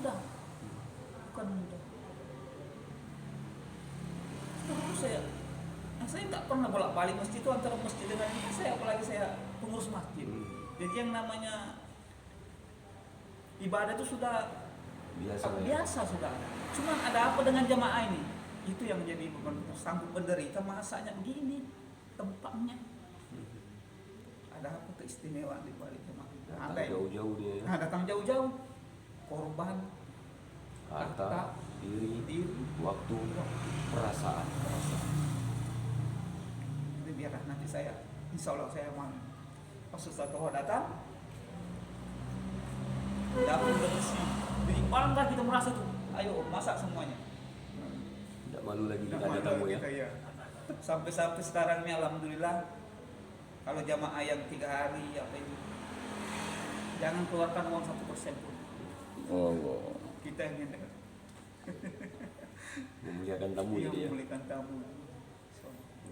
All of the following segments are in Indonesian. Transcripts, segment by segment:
mudah, bukan mudah. Terus saya nggak pernah bolak-balik masjid itu, antara masjid dengan ini saya, apalagi saya pengurus masjid. Jadi yang namanya ibadah itu sudah biasa sudah. Cuman ada apa dengan jamaah ini? Itu yang jadi beban, sanggup menderita masanya begini tempatnya. Ada apa keistimewaan di balik jamaah? Ada jauh-jauh dia. Nah, datang jauh-jauh, korban, harta, diri, waktu, perasaan. Jadi biarlah nanti saya, insya Allah saya mau pas Ustaz Toha datang, dapur udah bersih. Jadi bangga kita merasa tuh, ayo masak semuanya. Tidak malu lagi kita ada tamu ya. Ya. Sampai sekarang ini alhamdulillah, kalau jamaah yang 3 hari apa itu, jangan keluarkan uang 1% pun. Oh. Kita yang nyentuh. Memuliakan tamu jadi ya. Memuliakan tamu.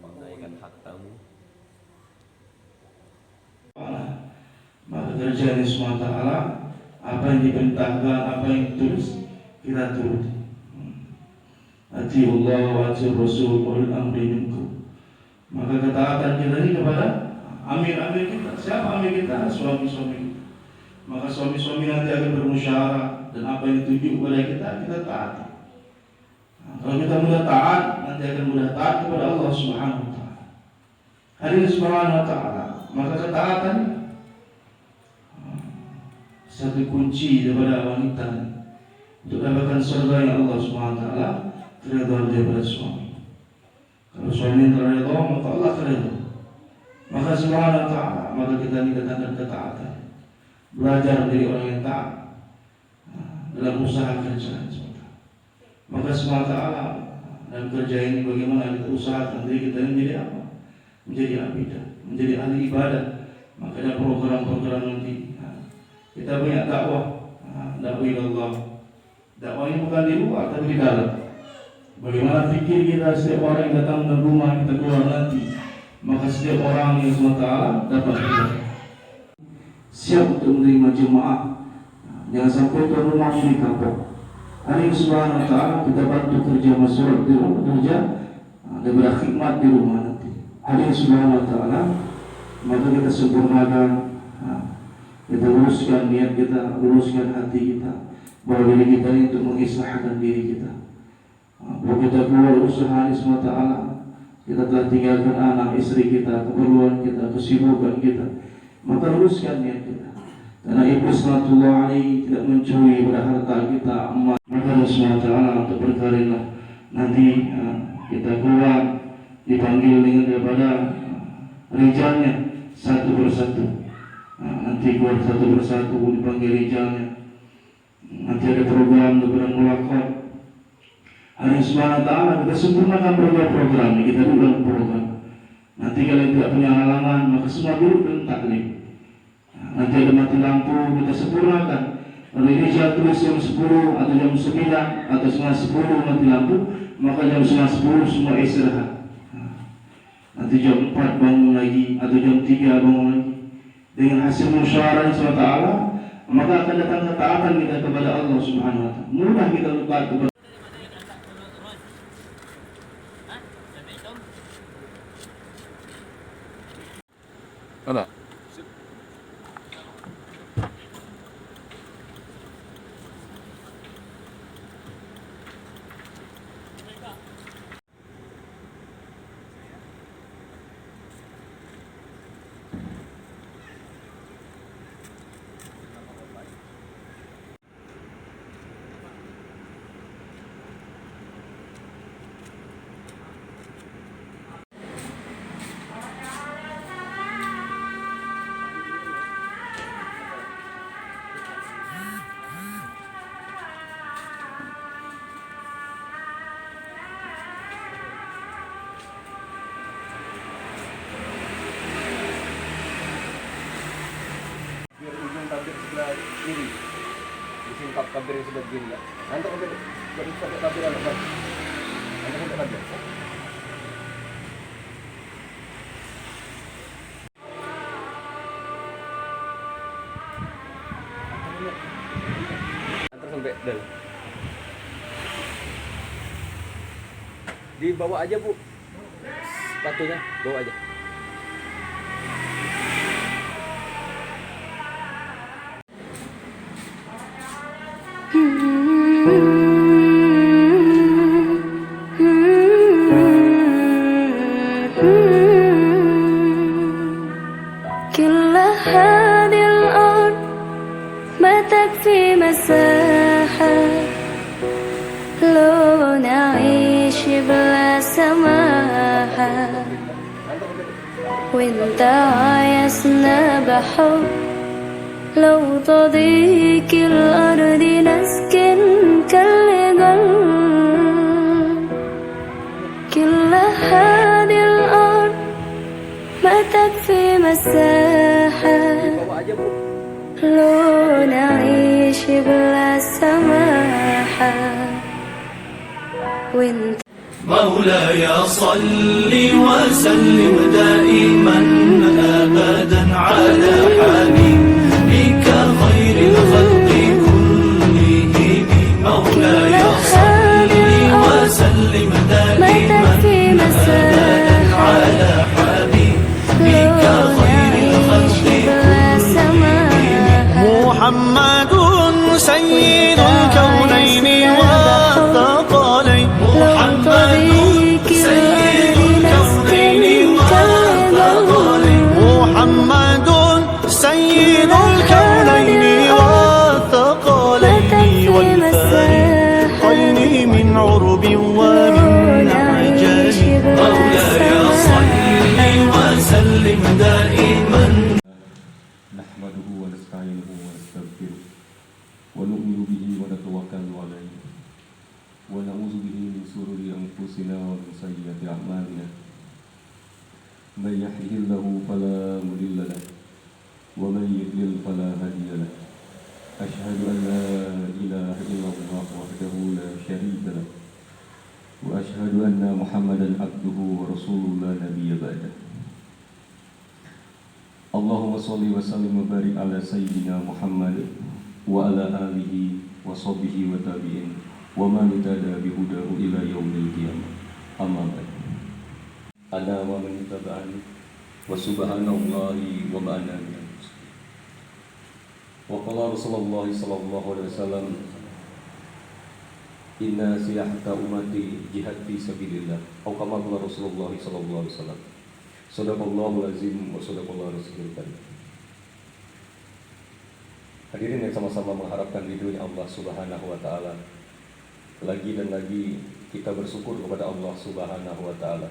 Menunaikan hak tamu. Maka kerjaan SWT, apa yang diperintahkan, apa yang ditulis, kita turuti. Ati Allah wa ati Rasul wa al-amri minkum. Maka ketaatan kita ini kepada amir-amir kita. Siapa amir kita? Suami-suami kita. Maka suami-suami nanti akan bermusyawarah, dan apa yang dituju kepada kita taati. Kalau kita mudah taat, nanti akan mudah taat kepada Allah Subhanahu wa Ta'ala. Hadirin Subhanahu wa Ta'ala, maka ketaatan satu kunci daripada wanita untuk dapatkan surga yang Allah Subhanahu wa Ta'ala, keridhaan daripada suami. Kalau suami telah redha, maka Allah teredha. Maka Subhanahu wa Ta'ala, maka kita nikahkan ketaatan. Belajar dari orang yang taat dalam usaha kerjaan. Maka Subhanahu wa Ta'ala dalam kerja ini bagaimana kita usahakan diri kita menjadi apa? Menjadi abidah, menjadi ahli ibadah. Maka ada program-program nanti. Kita banyak dakwah, dakwah ilallah. Dakwah ini bukan di luar tapi di dalam. Bagaimana fikir kita setiap orang yang datang ke rumah kita keluar nanti, maka setiap orang yang SWT dapat kita siap untuk menerima jemaah. Jangan sampai ke rumah ini kapok. Hari ini Subhanahu wa Ta'ala kita bantu kerja masyarakat di rumah, kerja dan berkhidmat di rumah nanti. Hari ini Subhanahu wa Ta'ala, maka kita sempurnakan, kita luruskan niat kita, luruskan hati kita, bahwa diri kita ini untuk mengislahkan diri kita. Bahwa kita keluar usaha ini SWT, kita telah tinggalkan anak, istri kita, keperluan kita, kesibukan kita, maka luruskan niat kita. Karena Iblis Sallallahu Alaihi tidak mencuri pada harta kita, emas. Maka Allah SWT untuk berkarirlah nanti kita keluar dipanggil dengan daripada rijalnya satu persatu. Nanti keluar satu persatu dipanggil rijalnya. Nanti ada program daripada mulaqat. Hari Subhanahu wa Ta'ala kita sempurnakan program ini, kita dulu program. Nanti kalau tidak punya halangan, maka semua dulu dan taklim. Nanti ada mati lampu, kita sempurnakan. Kalau ini jatuh jam 10 atau jam 9 atau setengah 10 mati lampu, maka jam setengah 10 semua istirahat. Nanti jam 4 bangun lagi atau jam 3 bangun lagi. Dengan hasil musyawarah SWT, maka akan datang ketaatan kita kepada Allah Subhanahu wa Ta'ala. Mudah kita lupa kepada ada. Tabir sebelah kiri, disingkap tabir yang sebelah kiri ya. Nanti tabir baru sampai tabir anak lagi. Nanti sampai tabir. Terus sampai dalam. Dibawa aja Bu, sepatunya bawa aja. كل هذه الأرض ما تكفي مساحة لو نعيش بلا سماحة وانت عايزنا بحب لو تضيق الأرض نسكن كالجل كل هذه الأرض ما تكفي مساحة Bawa aja Bu. لو نعيش بلا سماحة وانت مولاي صل وسلم دائما ابدا على حبيبك خير الخلق كلهم مولاي صل وسلم ما دائما تكفي مساحة على حبيبك لو خير نعيش بلا سماحة محمد سيد الكونين والثقلين محمد سيد الكونين والثقلين محمد سيد الكونين والثقلين والفريقين من عرب ومن عجم مولاي صل وسلم دائما نحمده ونستعينه ونستغفره ونؤمن به ونتوكل عليه ونعوذ به من شرور أنفسنا ومن سيئات أعمالنا من يهده الله فلا مضل له ومن يضلل فلا هادي له أشهد أن لا إله إلا الله وحده لا شريك له وأشهد أن محمدا عبده ورسوله لا نبي بعده اللهم صل وسلم وبارك على سيدنا محمد وعلى آله وصحبه وتابعين ومن اهتدى بهداه إلى يوم القيامة أما بعد أنا ومن اتبعني وسبحان الله وما أنا من المسلمين وقال رسول الله صلى الله عليه وسلم إن سياحة أمتي جهاد في سبيل الله أو كما قال رسول الله صلى الله عليه وسلم Sadaqallahul azim wa sadaqallahu rasulul karim. Hadirin yang sama-sama mengharapkan ridhonya Allah Subhanahu wa taala. Lagi dan lagi kita bersyukur kepada Allah Subhanahu wa taala.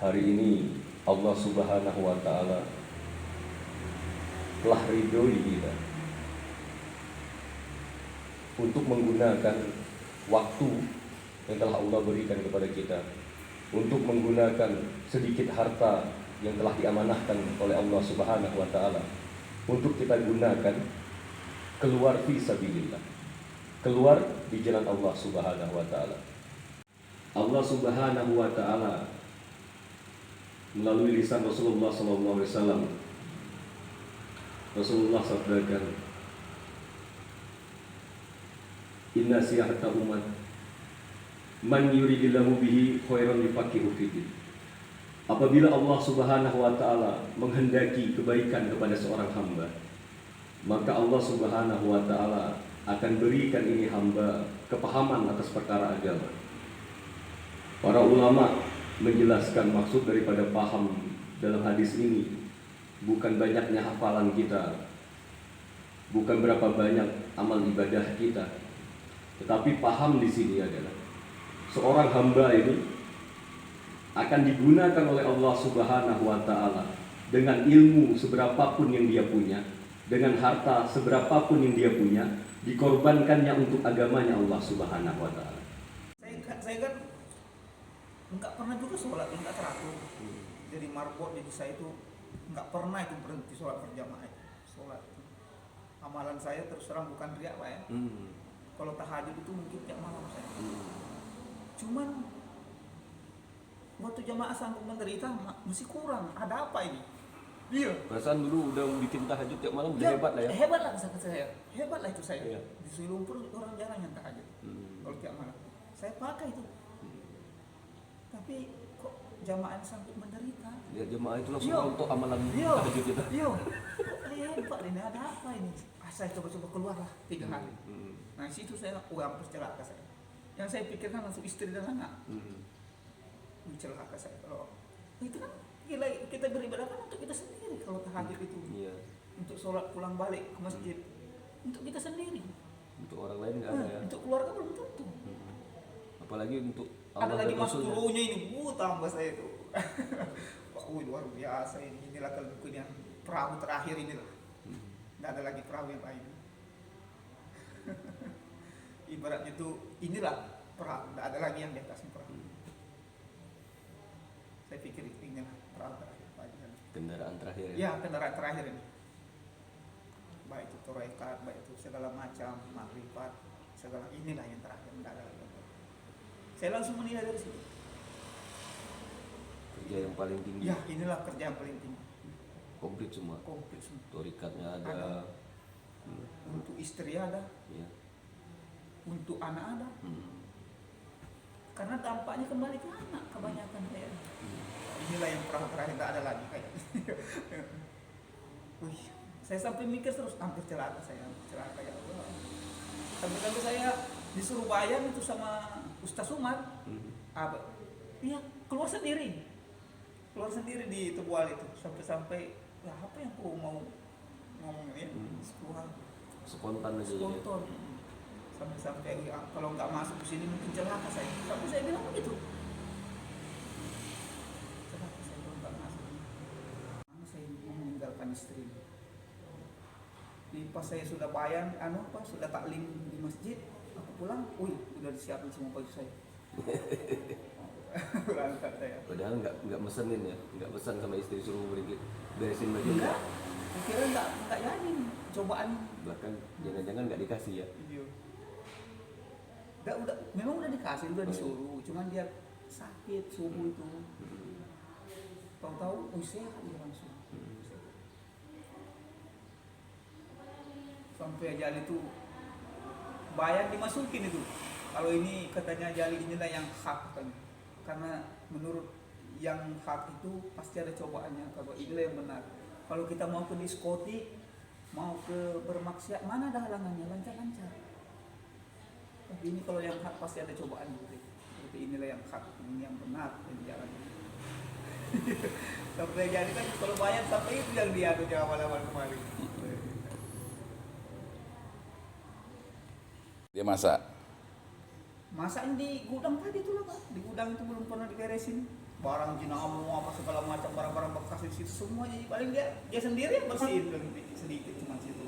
Hari ini Allah Subhanahu wa taala telah ridhoi kita untuk menggunakan waktu yang telah Allah berikan kepada kita, untuk menggunakan sedikit harta yang telah diamanahkan oleh Allah Subhanahu wa taala untuk kita gunakan keluar fi sabilillah, keluar di jalan Allah Subhanahu wa taala. Allah Subhanahu wa taala melalui lisan Rasulullah sallallahu alaihi wasallam, Rasulullah sabdakan, inna siyahata umat man yuridillahu bihi khairan yufaqihu fiddin. Apabila Allah Subhanahu wa taala menghendaki kebaikan kepada seorang hamba, maka Allah Subhanahu wa taala akan berikan ini hamba kepahaman atas perkara agama. Para ulama menjelaskan maksud daripada paham dalam hadis ini bukan banyaknya hafalan kita, bukan berapa banyak amal ibadah kita, tetapi paham di sini adalah seorang hamba ini akan digunakan oleh Allah Subhanahu wa taala dengan ilmu seberapapun yang dia punya, dengan harta seberapapun yang dia punya, dikorbankannya untuk agamanya Allah Subhanahu wa taala. Saya kan nggak pernah juga sholat yang nggak teratur. Jadi marbot jadi saya itu nggak pernah itu berhenti sholat berjamaah. Sholat amalan saya terus terang bukan riak Pak ya. Kalau tahajud itu mungkin tiap malam saya. Cuman waktu jamaah sanggup menderita masih kurang. Ada apa ini? Iya. Perasaan dulu udah bikin tahajud tiap malam udah Ya, hebat lah ya. Hebat lah kata saya. Hebat lah itu saya. Iya. Di Sri Lumpur orang jarang yang tahajud. Kalau tiap malam. Saya pakai itu. Tapi kok jamaah sampai menderita? Lihat jemaah itu langsung Iya. untuk amalan Iya. tahajud kita. Iya. Kok hebat ini, ada apa ini? Saya coba-coba keluar lah 3 hari. Nah situ saya hampir celaka saya. Yang saya pikirkan langsung istri dan anak. Wih, celaka saya kalau itu kan gila, kita beribadah kan untuk kita sendiri kalau tahajud itu. Iya. Untuk sholat pulang balik ke masjid. Untuk kita sendiri. Untuk orang lain nggak ada ya. Untuk keluarga belum tentu. Apalagi untuk Ada Allah lagi dan mas Rasulnya. gurunya ini, tambah saya itu. Wah, luar biasa ini. Inilah yang perahu terakhir inilah. Nggak ada lagi perahu yang lain. Ibaratnya tuh inilah perahu, nggak ada lagi yang di atasnya perahu. Saya pikir inilah perahu terakhir. Kendaraan terakhir ya. Ya, kendaraan terakhir ini. Baik itu torekat, baik itu segala macam, makrifat, segala inilah yang terakhir, nggak ada lagi. Saya langsung menilai dari situ. Kerja yang paling tinggi. Ya, inilah kerja yang paling tinggi. Komplit semua. Komplit semua. Torikatnya ada. Ada. Untuk istri ada, Ya. untuk anak ada. Karena dampaknya kembali ke anak kebanyakan kayak. Inilah yang pernah terakhir, nggak ada lagi kayak. Wih, saya sampai mikir terus hampir celaka saya, celaka ya Allah. Sampai saya disuruh bayar itu sama Ustaz Umar. Iya, keluar sendiri di Tebual itu sampai ya apa yang aku mau ngomong ya, Spontan aja. spontan. Sampai ya, kalau nggak masuk ke sini mungkin celaka saya. Tapi saya bilang begitu. Celaka saya kalau nggak masuk. Mana saya mau meninggalkan istri. Pas saya sudah bayar, sudah taklim di masjid, aku pulang, udah disiapin semua baju saya. Berangkat saya. Padahal nggak mesenin ya, nggak pesan sama istri suruh beresin baju. Enggak, saya kira enggak jadi cobaan. Bahkan jangan-jangan nggak dikasih ya. Iya. Memang udah dikasih, udah disuruh, cuman dia sakit subuh itu. Tahu-tahu, sehat dia langsung. Sampai Jali itu bayar dimasukin itu. Kalau ini katanya Jali inilah yang hak katanya. Karena menurut yang hak itu pasti ada cobaannya. Kalau inilah yang benar. Kalau kita mau ke diskotik, mau ke bermaksiat, mana ada halangannya, lancar-lancar. Tapi ini kalau yang hak pasti ada cobaan gitu. Jadi inilah yang hak, ini yang benar yang dijalani. Sampai Jali kan kalau bayar sampai itu yang dia tuh awal-awal kemarin. Dia masak. Masakin di gudang tadi tuh lah Pak. Di gudang itu belum pernah diberesin. Barang jinamu apa segala macam barang-barang bekas di situ semuanya. Paling dia sendiri yang bersihin sedikit cuma situ.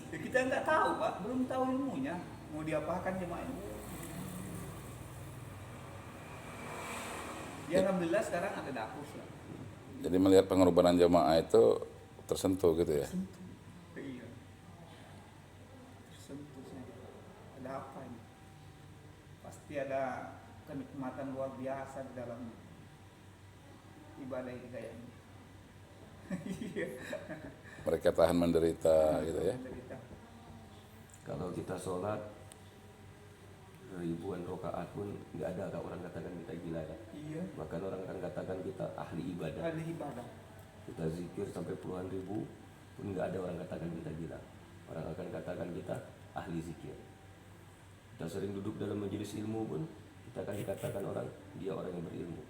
Ya, kita nggak tahu Pak, belum tahu ilmunya. Mau diapakan jemaah ini. Ya alhamdulillah sekarang ada dapur lah. Jadi melihat pengorbanan jamaah itu tersentuh gitu ya. Sentuh. Iya. Sentuh saya. Ada apa ini? Pasti ada kenikmatan luar biasa di dalam ibadah kita ini. Iya. Mereka tahan menderita gitu ya. Menderita. Kalau kita sholat ribuan rakaat pun nggak ada orang katakan kita gila ya. Iya. Bahkan orang akan katakan kita ahli ibadah. Ada ibadah. Kita zikir sampai puluhan ribu pun nggak ada orang katakan kita gila. Orang akan katakan kita ahli zikir. Kita sering duduk dalam majelis ilmu pun kita akan dikatakan orang dia orang yang berilmu.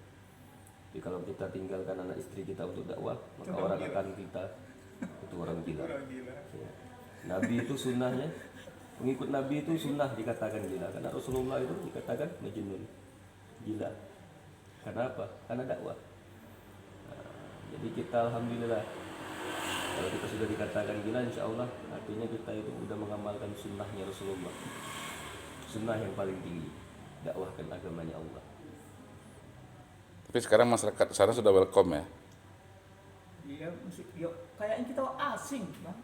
Tapi kalau kita tinggalkan anak istri kita untuk dakwah, maka orang akan kita itu orang gila. Orang gila. Ya. Nabi itu sunnahnya, pengikut Nabi itu sunnah dikatakan gila. Karena Rasulullah itu dikatakan majnun, gila. Karena apa? Karena dakwah. Nah, jadi kita alhamdulillah kalau kita sudah dikatakan gila, insya Allah artinya kita itu sudah mengamalkan sunnahnya Rasulullah. Sunnah yang paling tinggi, dakwahkan agamanya Allah. Tapi sekarang masyarakat sana sudah welcome ya. Iya, kayaknya kita asing, Bang.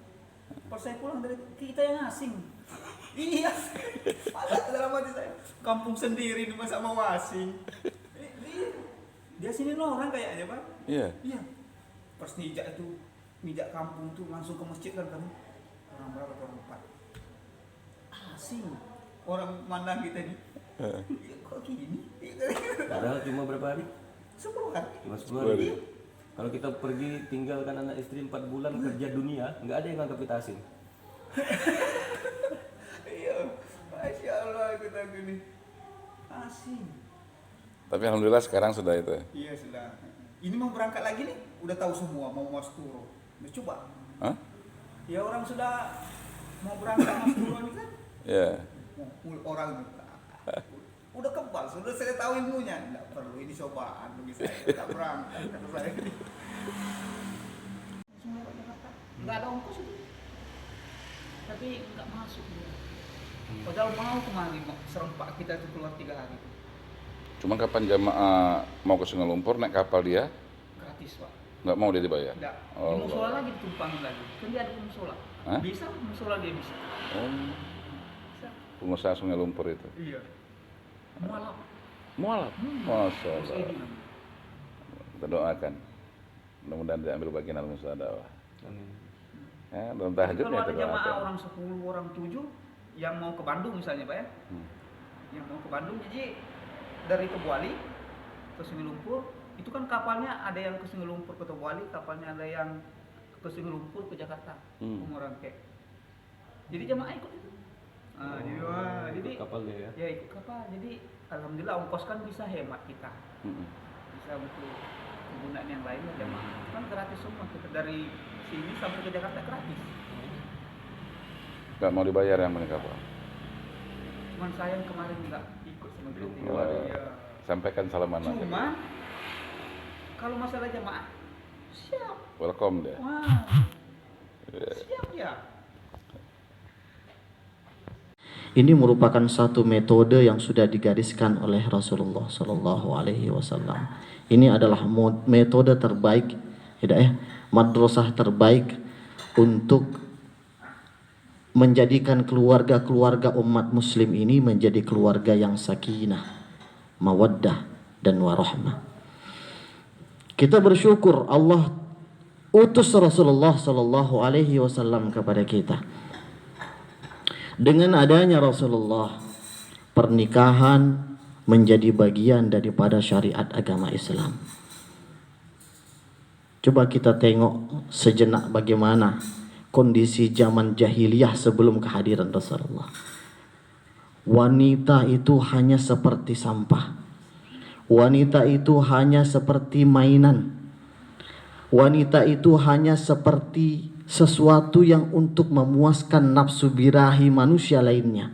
Pas saya pulang dari kita yang asing. Iya. Ada dalam hati saya. Kampung sendiri di masa mau asing. Dia sini loh orang kayaknya Pak. Iya. Iya. Pas nijak itu, nijak kampung tuh langsung ke masjid kan kami. Orang berapa orang 4. Asing. Orang mandang kita nih. Ya, kok gini? Padahal cuma berapa hari? 10 hari. Cuma 10 hari. Kalau kita pergi tinggalkan anak istri 4 bulan kerja dunia, nggak ada yang nganggap kita asing. Iya. Masya Allah kita gini. Asing. Tapi alhamdulillah sekarang sudah itu. Iya sudah. Ini mau berangkat lagi nih, udah tahu semua mau Mas Turo. Udah coba. Hah? Ya orang sudah mau berangkat Mas Turo ini kan. Ya. Orang udah kebal, sudah saya tahu ilmunya. Enggak perlu ini cobaan bagi saya. Tak berangkat kata saya. Semua ke Jakarta. Enggak ada ongkos itu. Tapi enggak masuk dia. Padahal mau kemarin serempak kita itu keluar 3 hari. Cuma kapan jamaah mau ke Sungai Lumpur naik kapal dia Gratis Pak. nggak mau dia dibayar? Enggak. Oh, Di musola lagi ditumpang lagi. Kan dia ada musola. Hah? Bisa musola dia bisa. Oh, Bisa. pengusaha Sungai Lumpur itu. Iya. Mualaf. Mualaf. Masya Allah. Ini. Kita doakan. Mudah-mudahan dia ambil bagian dalam usaha dakwah. Amin. Ya, dalam tahajud Kalau ya ada kita jamaah doakan. orang 10, orang 7 yang mau ke Bandung misalnya Pak ya. Yang mau ke Bandung jadi dari Tebuali ke Sungai Lumpur itu kan kapalnya ada yang ke Sungai Lumpur ke Tebuali, kapalnya ada yang ke Sungai Lumpur ke Jakarta, ke Morangke. Jadi jamaah ikut itu. Jadi Kapal dia ya. ya ikut kapal. Jadi alhamdulillah ongkos kan bisa hemat kita. Bisa untuk penggunaan yang lainnya jamaah. Kan gratis semua kita dari sini sampai ke Jakarta gratis. Nggak mau dibayar yang punya kapal. Cuman sayang kemarin nggak ikut sama grup Wah, ya. sampaikan salaman aja. Cuma kalau masalah jamaah siap. Welcome dia. Wah. Siap ya. Ini merupakan satu metode yang sudah digariskan oleh Rasulullah Sallallahu Alaihi Wasallam. Ini adalah metode terbaik, ya, madrasah terbaik untuk menjadikan keluarga-keluarga umat Muslim ini menjadi keluarga yang sakinah, mawaddah, dan warahmah. Kita bersyukur Allah utus Rasulullah Sallallahu Alaihi Wasallam kepada kita. Dengan adanya Rasulullah, pernikahan menjadi bagian daripada syariat agama Islam. Coba kita tengok sejenak bagaimana kondisi zaman jahiliyah sebelum kehadiran Rasulullah. Wanita itu hanya seperti sampah. Wanita itu hanya seperti mainan. Wanita itu hanya seperti sesuatu yang untuk memuaskan nafsu birahi manusia lainnya.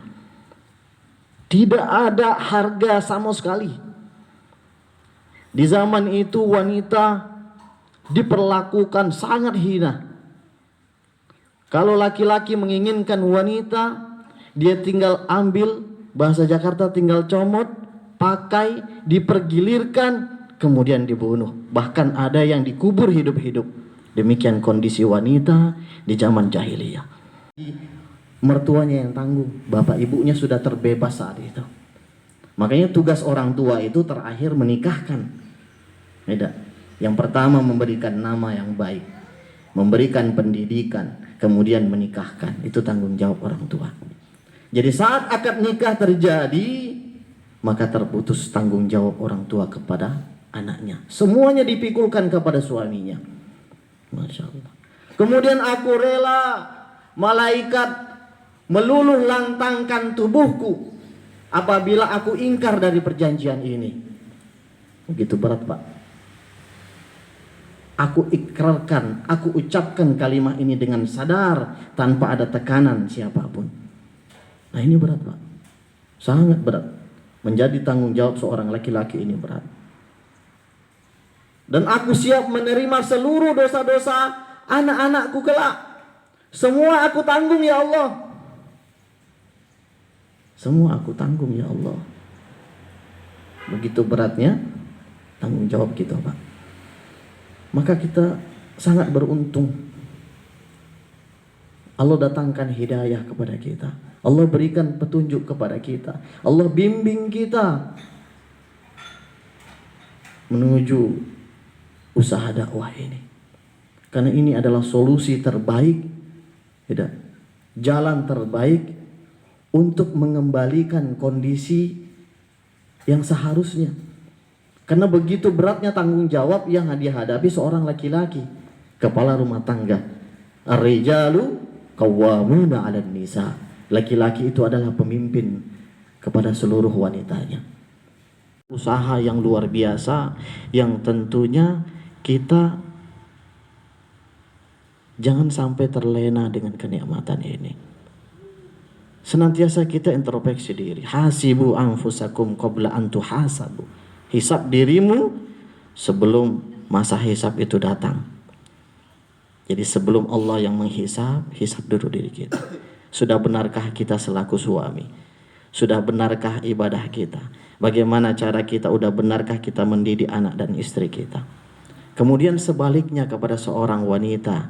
Tidak ada harga sama sekali. Di zaman itu wanita diperlakukan sangat hina. Kalau laki-laki menginginkan wanita, dia tinggal ambil, bahasa Jakarta tinggal comot, pakai, dipergilirkan, kemudian dibunuh. Bahkan ada yang dikubur hidup-hidup. Demikian kondisi wanita di zaman jahiliyah. Mertuanya yang tanggung, bapak ibunya sudah terbebas saat itu. Makanya tugas orang tua itu terakhir menikahkan. Beda. Yang pertama memberikan nama yang baik, memberikan pendidikan, kemudian menikahkan. Itu tanggung jawab orang tua. Jadi saat akad nikah terjadi, maka terputus tanggung jawab orang tua kepada anaknya. Semuanya dipikulkan kepada suaminya. Masya Allah. Kemudian aku rela malaikat meluluh lantangkan tubuhku apabila aku ingkar dari perjanjian ini. Begitu berat Pak. Aku ikrarkan, aku ucapkan kalimat ini dengan sadar tanpa ada tekanan siapapun. Nah ini berat Pak. Sangat berat. Menjadi tanggung jawab seorang laki-laki ini berat. Dan aku siap menerima seluruh dosa-dosa anak-anakku kelak. Semua aku tanggung ya Allah. Semua aku tanggung ya Allah. Begitu beratnya tanggung jawab kita Pak. Maka kita sangat beruntung. Allah datangkan hidayah kepada kita. Allah berikan petunjuk kepada kita. Allah bimbing kita. menuju usaha dakwah ini. Karena ini adalah solusi terbaik, tidak, jalan terbaik untuk mengembalikan kondisi yang seharusnya. Karena begitu beratnya tanggung jawab yang dihadapi seorang laki-laki, kepala rumah tangga. Ar-rijalu qawwamuna 'alan nisa. Laki-laki itu adalah pemimpin kepada seluruh wanitanya. Usaha yang luar biasa yang tentunya kita jangan sampai terlena dengan kenikmatan ini. Senantiasa kita introspeksi diri. Hasibu anfusakum qabla an tuhasabu. Hisab dirimu sebelum masa hisab itu datang. Jadi sebelum Allah yang menghisab, hisab dulu diri kita. Sudah benarkah kita selaku suami? Sudah benarkah ibadah kita? Bagaimana cara kita? Udah benarkah kita mendidik anak dan istri kita? Kemudian sebaliknya kepada seorang wanita,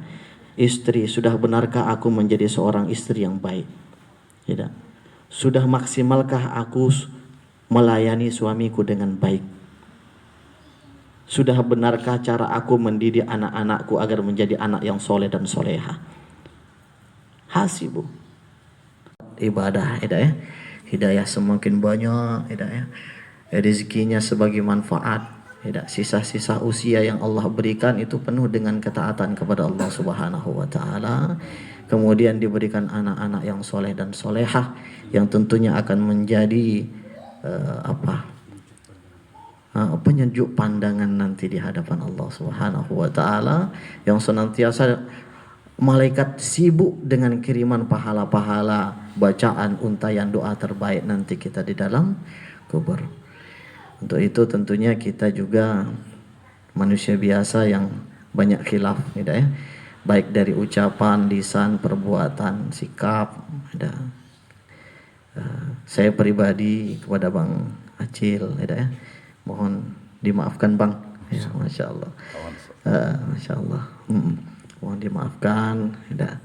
istri, sudah benarkah aku menjadi seorang istri yang baik? Tidak. Sudah maksimalkah aku melayani suamiku dengan baik? Sudah benarkah cara aku mendidik anak-anakku agar menjadi anak yang soleh dan soleha? Hasibu. Ibadah, hidayah. Hidayah semakin banyak, hidayah. Rezekinya sebagai manfaat. Sisa-sisa usia yang Allah berikan itu penuh dengan ketaatan kepada Allah Subhanahu wa taala. Kemudian diberikan anak-anak yang soleh dan solehah yang tentunya akan menjadi penyejuk pandangan nanti di hadapan Allah Subhanahu wa taala, yang senantiasa malaikat sibuk dengan kiriman pahala-pahala, bacaan, untayan doa terbaik nanti kita di dalam kubur. Untuk itu tentunya kita juga manusia biasa yang banyak khilaf, ya, baik dari ucapan, lisan, perbuatan, sikap. Saya pribadi kepada Bang Acil, ya, mohon dimaafkan Bang, ya, Masya Allah, Masya Allah, mohon dimaafkan, ya,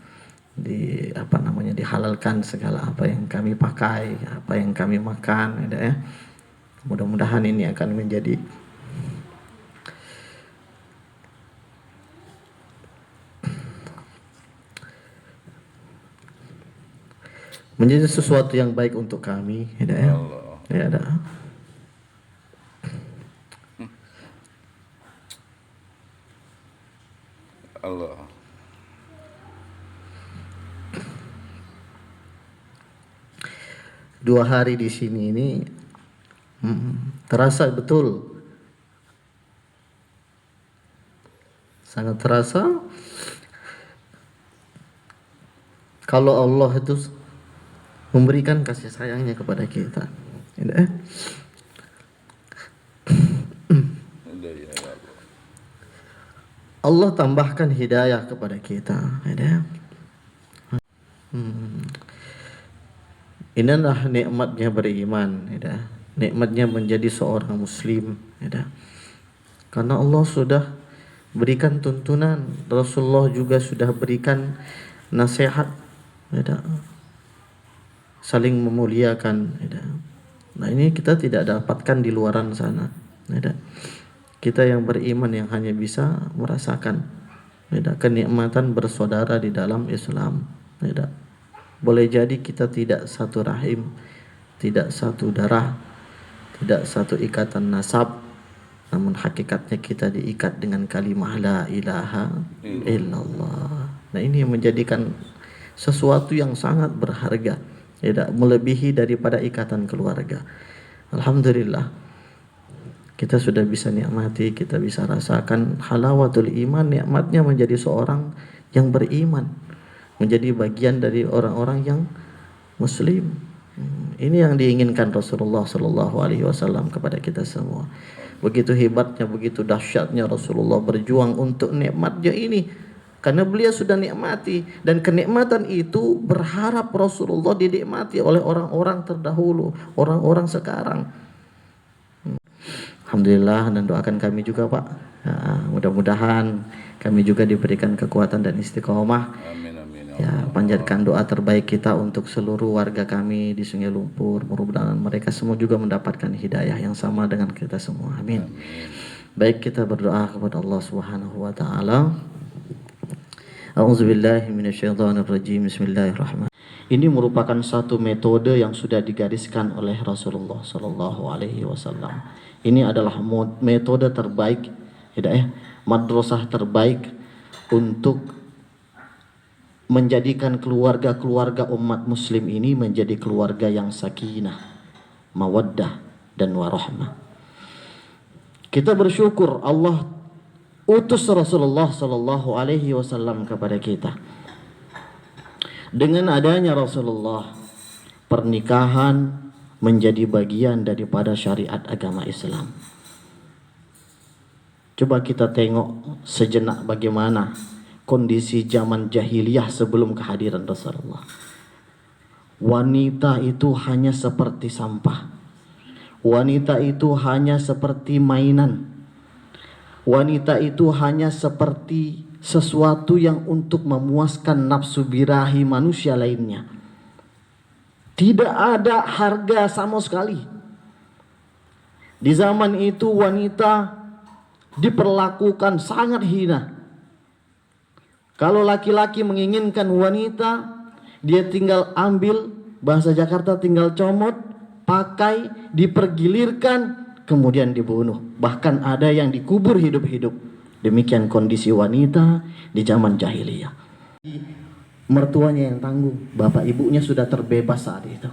dihalalkan segala apa yang kami pakai, apa yang kami makan, ya. Mudah-mudahan ini akan menjadi sesuatu yang baik untuk kami, ya. Ya, ada. Allah. Dua hari di sini ini terasa betul, sangat terasa kalau Allah itu memberikan kasih sayangnya kepada kita. Allah tambahkan hidayah kepada kita. Inilah nikmatnya beriman, nikmatnya menjadi seorang muslim, karena Allah sudah berikan tuntunan, Rasulullah juga sudah berikan nasihat, saling memuliakan. Nah, ini kita tidak dapatkan di luaran sana. Kita yang beriman yang hanya bisa merasakan kenikmatan bersaudara di dalam Islam. Boleh jadi kita tidak satu rahim, tidak satu darah, tidak satu ikatan nasab, namun hakikatnya kita diikat dengan kalimah la ilaha illallah. Nah, ini menjadikan sesuatu yang sangat berharga, melebihi daripada ikatan keluarga. Alhamdulillah, kita sudah bisa nikmati, kita bisa rasakan halawatul iman, nikmatnya menjadi seorang yang beriman, menjadi bagian dari orang-orang yang muslim. Ini yang diinginkan Rasulullah Sallallahu Alaihi Wasallam kepada kita semua. Begitu hebatnya, begitu dahsyatnya Rasulullah berjuang untuk nikmatnya ini, karena beliau sudah nikmati, dan kenikmatan itu berharap Rasulullah dinikmati oleh orang-orang terdahulu, orang-orang sekarang. Alhamdulillah, dan doakan kami juga Pak, mudah-mudahan kami juga diberikan kekuatan dan istiqomah. Amin, amin. Ya, panjatkan doa terbaik kita untuk seluruh warga kami di Sungai Lumpur. Mudah-mudahan mereka semua juga mendapatkan hidayah yang sama dengan kita semua. Amin. Baik, kita berdoa kepada Allah Subhanahu wa taala. A'udzubillahi minasyaitonirrajim. Bismillahirrahmanirrahim. Ini merupakan satu metode yang sudah digariskan oleh Rasulullah sallallahu alaihi wasallam. Ini adalah metode terbaik, madrasah terbaik untuk menjadikan keluarga-keluarga umat muslim ini menjadi keluarga yang sakinah, mawaddah dan warahmah. Kita bersyukur Allah utus Rasulullah sallallahu alaihi wasallam kepada kita. Dengan adanya Rasulullah, pernikahan menjadi bagian daripada syariat agama Islam. Coba kita tengok sejenak bagaimana kondisi zaman jahiliyah sebelum kehadiran Rasulullah. Wanita itu hanya seperti sampah. Wanita itu hanya seperti mainan. Wanita itu hanya seperti sesuatu yang untuk memuaskan nafsu birahi manusia lainnya. Tidak ada harga sama sekali. Di zaman itu wanita diperlakukan sangat hina. Kalau laki-laki menginginkan wanita, dia tinggal ambil, bahasa Jakarta tinggal comot, pakai, dipergilirkan, kemudian dibunuh. Bahkan ada yang dikubur hidup-hidup. Demikian kondisi wanita di zaman jahiliyah. Mertuanya yang tanggung, bapak ibunya sudah terbebas saat itu.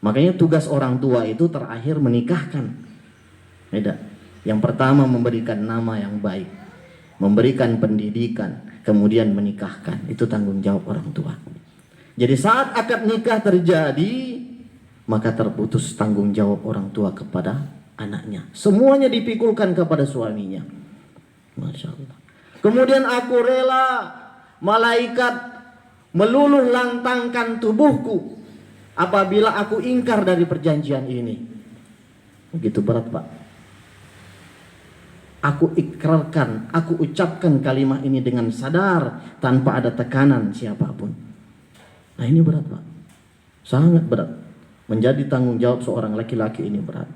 Makanya tugas orang tua itu terakhir menikahkan. Beda. Yang pertama memberikan nama yang baik, memberikan pendidikan, kemudian menikahkan. Itu tanggung jawab orang tua. Jadi saat akad nikah terjadi, maka terputus tanggung jawab orang tua kepada anaknya. Semuanya dipikulkan kepada suaminya. Masya Allah. Kemudian aku rela malaikat meluluh lantangkan tubuhku apabila aku ingkar dari perjanjian ini. Begitu berat, Pak. Aku ikrarkan, aku ucapkan kalimat ini dengan sadar tanpa ada tekanan siapapun. Nah, ini berat, Pak. Sangat berat. Menjadi tanggung jawab seorang laki-laki ini berat.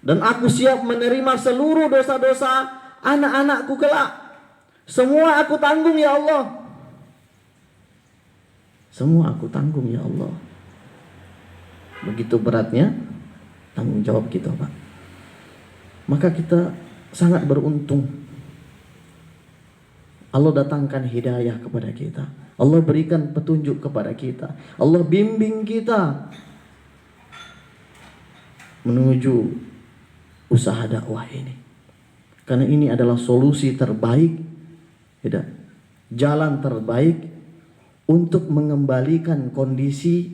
Dan aku siap menerima seluruh dosa-dosa anak-anakku kelak. Semua aku tanggung ya Allah. Semua aku tanggung ya Allah. Begitu beratnya tanggung jawab kita, Pak. Maka kita sangat beruntung. Allah datangkan hidayah kepada kita. Allah berikan petunjuk kepada kita. Allah bimbing kita menuju usaha dakwah ini. Karena ini adalah solusi terbaik, jalan terbaik untuk mengembalikan kondisi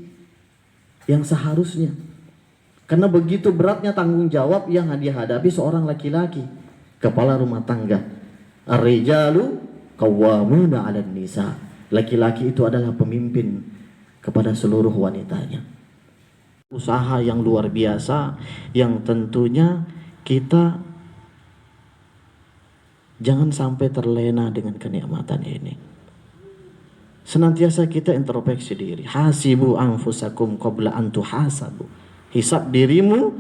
yang seharusnya. Karena begitu beratnya tanggung jawab yang dihadapi seorang laki-laki, kepala rumah tangga. Ar-rijalu qawwamuna 'alan nisa. Laki-laki itu adalah pemimpin kepada seluruh wanitanya. Usaha yang luar biasa yang tentunya kita jangan sampai terlena dengan kenikmatan ini. Senantiasa kita introspeksi diri. Hasibu anfusakum qabla an tuhasabu. Hisab dirimu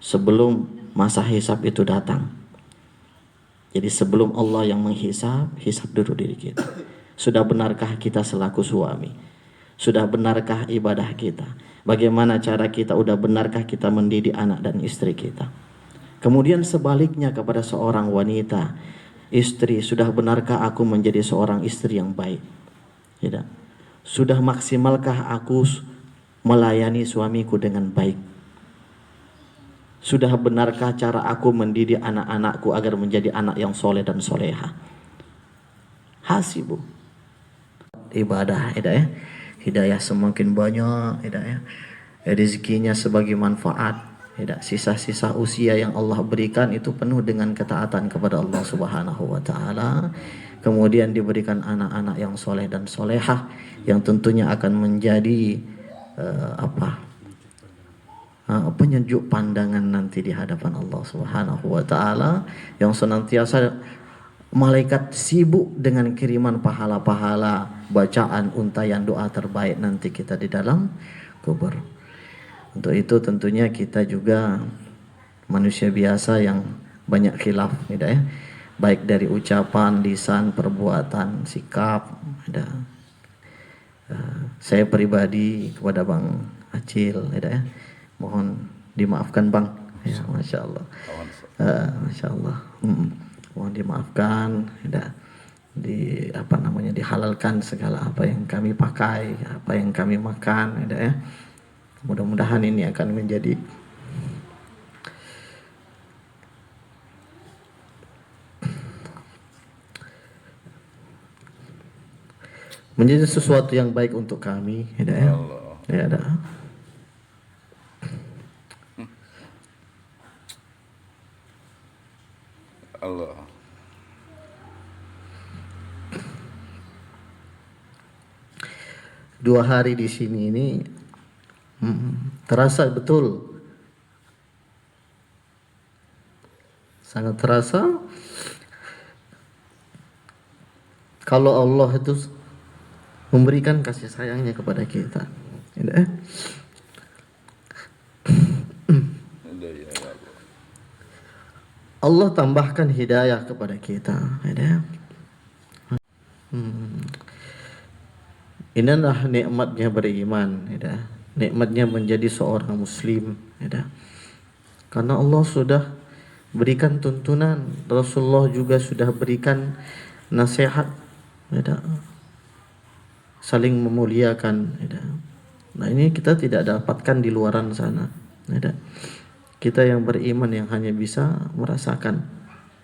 sebelum masa hisab itu datang. Jadi sebelum Allah yang menghisab, hisab dulu diri kita. Sudah benarkah kita selaku suami? Sudah benarkah ibadah kita? Bagaimana cara kita? Udah benarkah kita mendidik anak dan istri kita? Kemudian sebaliknya kepada seorang wanita, istri, sudah benarkah aku menjadi seorang istri yang baik? Tidak. Sudah maksimalkah aku melayani suamiku dengan baik? Sudah benarkah cara aku mendidik anak-anakku agar menjadi anak yang soleh dan soleha? Hasibu. Ibadah, hidayah semakin banyak, rezekinya sebagai manfaat, sisa-sisa usia yang Allah berikan itu penuh dengan ketaatan kepada Allah Subhanahu wa taala. Kemudian diberikan anak-anak yang soleh dan solehah yang tentunya akan menjadi penyejuk pandangan nanti di hadapan Allah Subhanahu wa taala, yang senantiasa malaikat sibuk dengan kiriman pahala-pahala, bacaan, untayan doa terbaik nanti kita di dalam kubur. Untuk itu tentunya kita juga manusia biasa yang banyak khilaf, ya. Baik dari ucapan, lisan, perbuatan, sikap, ya. Saya pribadi kepada Bang Acil, ya. Mohon dimaafkan Bang, ya, Masya Allah. Masya Allah. Mohon dimaafkan, ya. Dihalalkan segala apa yang kami pakai, apa yang kami makan, ya. Mudah-mudahan ini akan menjadi sesuatu yang baik untuk kami, ya. Ya, ada. Allah. Dua hari di sini ini terasa betul, sangat terasa kalau Allah itu memberikan kasih sayangnya kepada kita, ya. Allah tambahkan hidayah kepada kita, ya. Inilah nikmatnya beriman, ya. Nikmatnya menjadi seorang muslim, ya. Karena Allah sudah berikan tuntunan, Rasulullah juga sudah berikan nasihat, ya. Saling memuliakan, ya. Nah, ini kita tidak dapatkan di luaran sana, ya. Kita yang beriman yang hanya bisa merasakan,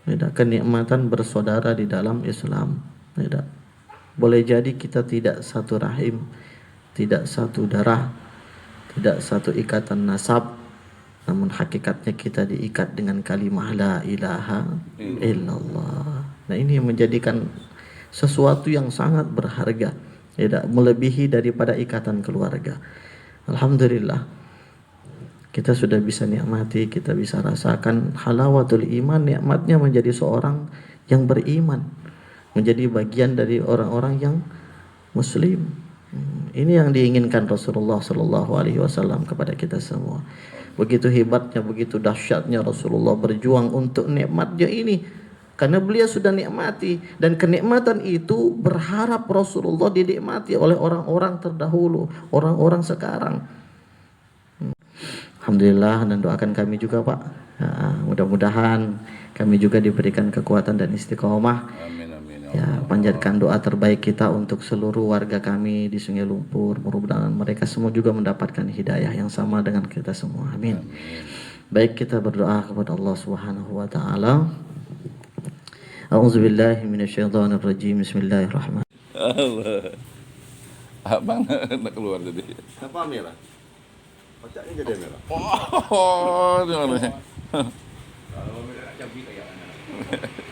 ya, kenikmatan bersaudara di dalam Islam, ya. Boleh jadi kita tidak satu rahim, tidak satu darah, tidak satu ikatan nasab, namun hakikatnya kita diikat dengan kalimah la ilaha illallah. Nah, ini yang menjadikan sesuatu yang sangat berharga, tidak melebihi daripada ikatan keluarga. Alhamdulillah, kita sudah bisa nikmati, kita bisa rasakan halawatul iman, nikmatnya menjadi seorang yang beriman, menjadi bagian dari orang-orang yang muslim. Ini yang diinginkan Rasulullah Sallallahu Alaihi Wasallam kepada kita semua. Begitu hebatnya, begitu dahsyatnya Rasulullah berjuang untuk nikmatnya ini, karena beliau sudah nikmati, dan kenikmatan itu berharap Rasulullah dinikmati oleh orang-orang terdahulu, orang-orang sekarang. Alhamdulillah, dan doakan kami juga Pak, mudah-mudahan kami juga diberikan kekuatan dan istiqomah. Amin, amin. Ya, panjatkan doa terbaik kita untuk seluruh warga kami di Sungai Lumpur. Mudah-mudahan mereka semua juga mendapatkan hidayah yang sama dengan kita semua. Amin. Baik, kita berdoa kepada Allah Subhanahu wa taala. A'udzubillahi minasyaitonirrajim. Bismillahirrahmanirrahim. Allah. Abang nak keluar tadi. Kenapa merah? Kocaknya jadi merah. Oh, di mana? Kalau merah cabai kayak mana?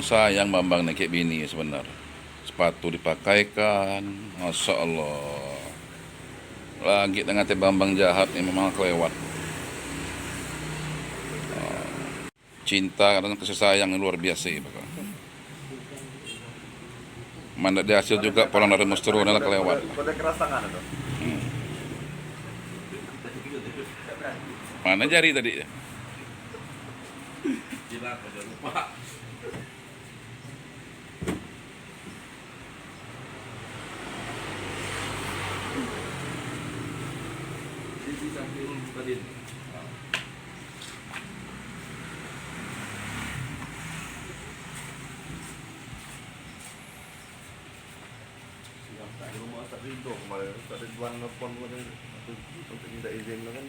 Sayang Bambang nih kayak bini sebenarnya. Sepatu dipakaikan, Masya Allah. Lagi dengan teh Bambang jahat nih, memang kelewat. Cinta dan kasih sayang yang luar biasa ya, mana dia hasil juga pulang dari Musturu adalah kelewat. Pada keras tangan itu. Mana jari tadi ya? Lupa. Rindu kemarin, tak ada Ridwan nelfon untuk minta izin kan.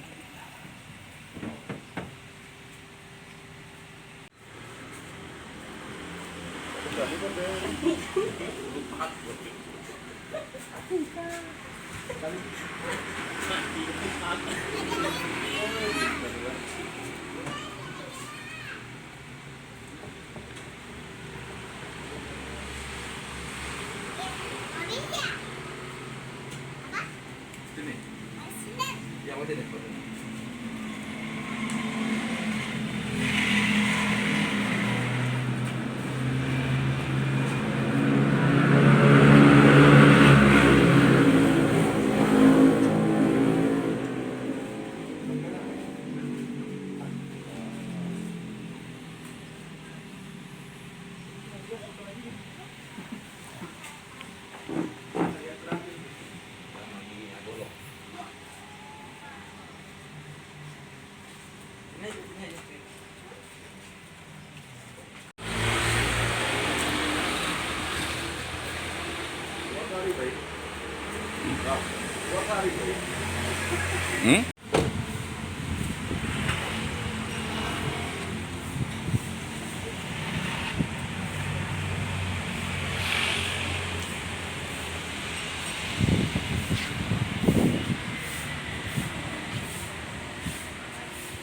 Sini. Yang mana ni? Pak. Dua hari Pak. Hmm?